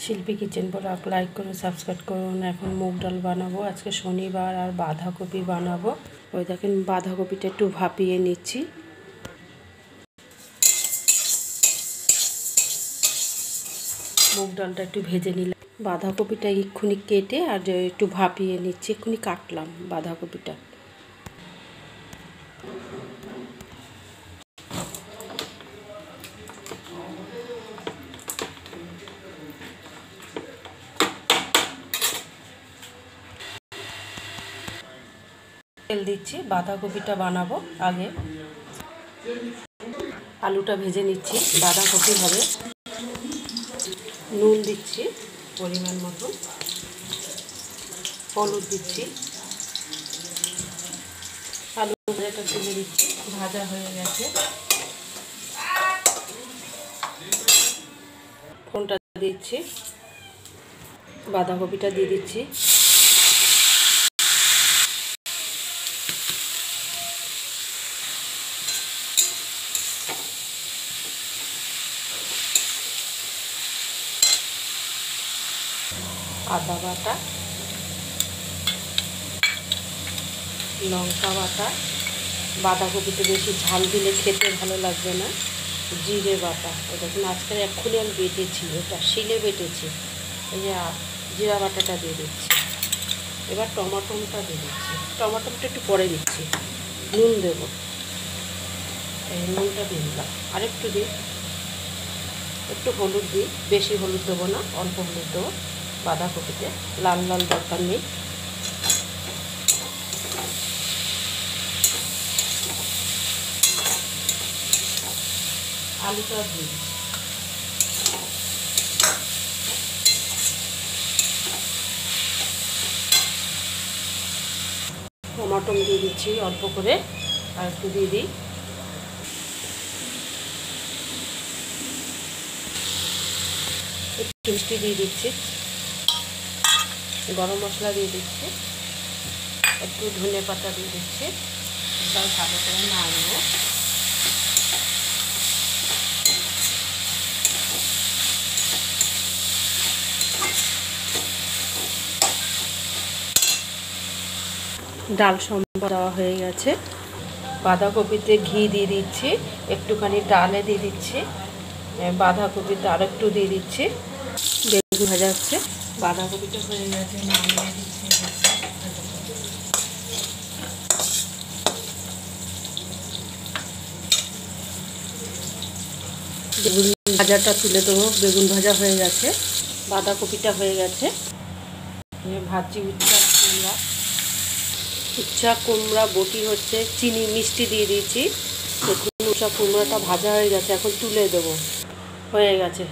শিল্পী kitchen blog like করুন, subscribe করুন। এখন মুগ ডাল বানাবো, আজকে শনিবার। আর বাঁধাকপি বানাবো। ওই দেখেন বাঁধাকপিটা একটু ভাপিয়ে নিচ্ছি। মুগ ডালটা একটু ভেজে নিলাম। বাঁধাকপিটা এক্ষুনি কেটে আর একটু ভাপিয়ে নিচ্ছি। এক্ষুনি কাটলাম বাঁধাকপিটা। তেল দিচ্ছি, বাঁধাকপিটা বানাবো। আগে আলুটা ভেজে নিচ্ছি, বাঁধাকপি হবে। নুন দিচ্ছি পরিমাণ মতো, হলুদ দিচ্ছি, আলু ভাজাটা তুলে দিচ্ছি। ভাজা হয়ে গেছে, ফোনটা দিচ্ছি, বাঁধাকপিটা দিয়ে দিচ্ছি। আদা বাটা, লঙ্কা বাটা, বাঁধাকপিতে বেশি ঝাল দিলে খেতে ভালো লাগবে না। জিরে বাটা, ওটা কিন্তু আজকাল এক্ষুনি আমি বেটেছি, ওটা শিলে বেটেছি। এই যে জিরা বাটাটা দিয়ে দিচ্ছি। এবার টমাটোটা দিয়ে দিচ্ছি, টমাটোটা একটু পরে দিচ্ছি। নুন দেবো, এই নুনটা দিয়ে দিলাম। আরেকটু দিই, একটু হলুদ দিই, বেশি হলুদ দেবো না, অল্প হলুদ দেবো। বাঁধাকপিতে লাল লাল দরকার নেই। আলুটা দিই, টমাটো দিয়ে দিচ্ছি অল্প করে, আর একটু দিয়ে দিই। একটু মিষ্টি দিয়ে দিচ্ছি, গরম মশলা দিয়ে দিচ্ছি, একটু ধনে পাতা দিয়ে দিচ্ছি। এবার ভালো করে নাড়বো। ডাল সম্বার দেওয়া হয়ে গেছে। বাঁধাকপিতে ঘি দিয়ে দিচ্ছি, একটুখানি ডালে দিয়ে দিচ্ছি, বাঁধাকপিতে আর একটু দিয়ে দিচ্ছি। বেগুন ভাজা হচ্ছে, বাঁধাকপিটা হয়ে গেছে, নামিয়ে দিচ্ছি। বেগুন ভাজাটা তুলে দেবো। বেগুন ভাজা হয়ে গেছে, বাঁধাকপিটা হয়ে গেছে। ভাজি উচ্ছা কুমড়া বটি হচ্ছে, চিনি মিষ্টি দিয়ে দিয়েছি। দেখুন উচ্ছা কুমড়াটা ভাজা হয়ে গেছে, এখন তুলে দেবো। হয়ে গেছে।